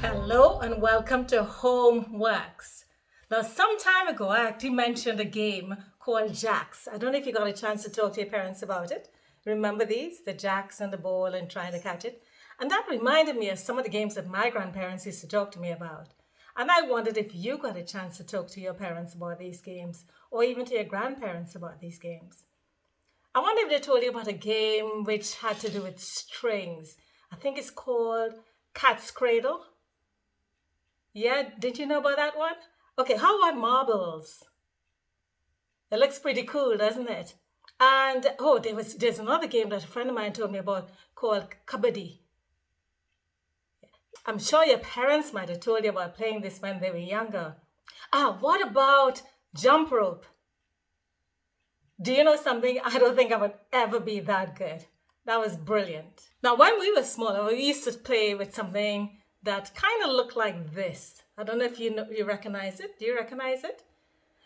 Hello and welcome to HomeWorks. Now, some time ago, I actually mentioned a game called Jacks. I don't know if you got a chance to talk to your parents about it. Remember these? The jacks and the ball and trying to catch it? And that reminded me of some of the games that my grandparents used to talk to me about. And I wondered if you got a chance to talk to your parents about these games or even to your grandparents about these games. I wonder if they told you about a game which had to do with strings. I think it's called Cat's Cradle. Yeah, did you know about that one? Okay, how about marbles? It looks pretty cool, doesn't it? And there's another game that a friend of mine told me about called Kabady. I'm sure your parents might have told you about playing this when they were younger. What about jump rope? Do you know something? I don't think I would ever be that good. That was brilliant. Now, when we were smaller, we used to play with something that kind of looked like this. I don't know if you recognize it. Do you recognize it?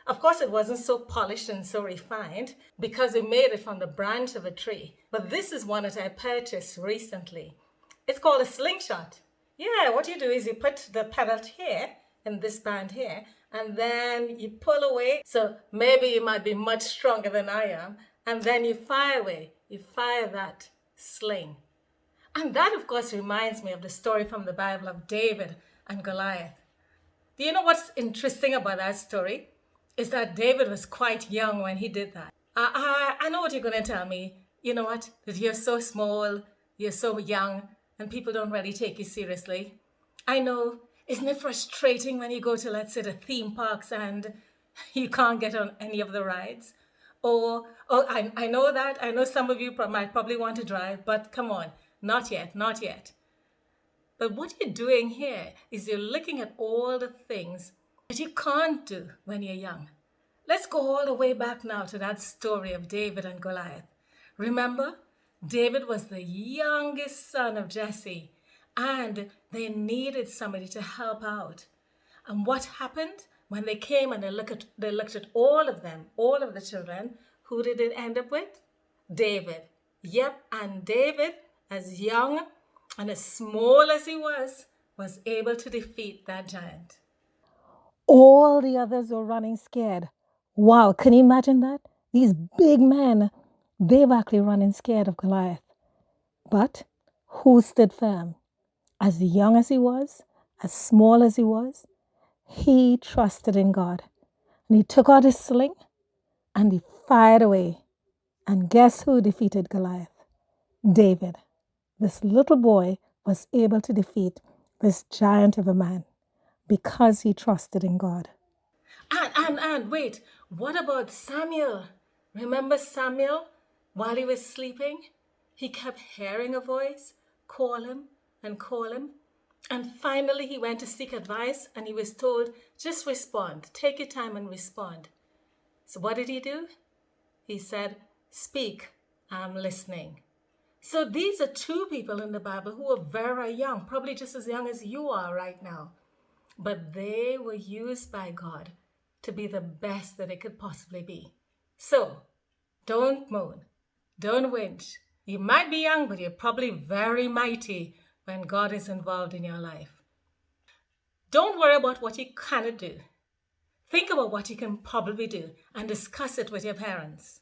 Of course, it wasn't so polished and so refined because we made it from the branch of a tree. But this is one that I purchased recently. It's called a slingshot. Yeah, what you do is you put the pedal here in this band here, and then you pull away. So maybe you might be much stronger than I am. And then you fire away. You fire that sling. And that, of course, reminds me of the story from the Bible of David and Goliath. Do you know what's interesting about that story? Is that David was quite young when he did that. I know what you're going to tell me. You know what? That you're so small, you're so young, and people don't really take you seriously. I know. Isn't it frustrating when you go to, let's say, the theme parks and you can't get on any of the rides? I know that. I know some of you might probably want to drive, but come on. Not yet, not yet. But what you're doing here is you're looking at all the things that you can't do when you're young. Let's go all the way back now to that story of David and Goliath. Remember, David was the youngest son of Jesse, and they needed somebody to help out. And what happened? When they came and they looked at all of them, all of the children, who did it end up with? David. Yep, and David, as young and as small as he was able to defeat that giant. All the others were running scared. Wow, can you imagine that? These big men, they were actually running scared of Goliath. But who stood firm? As young as he was, as small as he trusted in God. And he took out his sling and he fired away. And guess who defeated Goliath? David. This little boy was able to defeat this giant of a man because he trusted in God. And wait, what about Samuel? Remember Samuel? While he was sleeping, he kept hearing a voice, call him and call him. And finally he went to seek advice and he was told, just respond, take your time and respond. So what did he do? He said, speak, I'm listening. So these are two people in the Bible who are very young, probably just as young as you are right now. But they were used by God to be the best that they could possibly be. So don't moan, don't whinge. You might be young, but you're probably very mighty when God is involved in your life. Don't worry about what you cannot do. Think about what you can probably do and discuss it with your parents.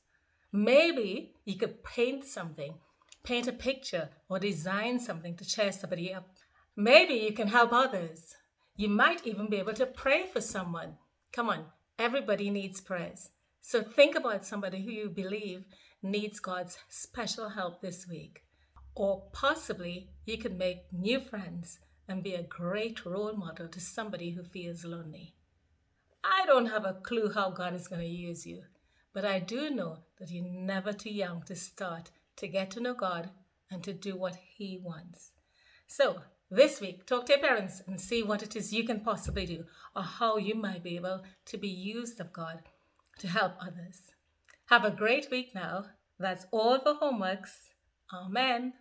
Maybe you could paint something, paint a picture or design something to cheer somebody up. Maybe you can help others. You might even be able to pray for someone. Come on, everybody needs prayers. So think about somebody who you believe needs God's special help this week. Or possibly you could make new friends and be a great role model to somebody who feels lonely. I don't have a clue how God is going to use you, but I do know that you're never too young to start to get to know God and to do what He wants. So this week, talk to your parents and see what it is you can possibly do or how you might be able to be used of God to help others. Have a great week now. That's all for HomeWorks. Amen.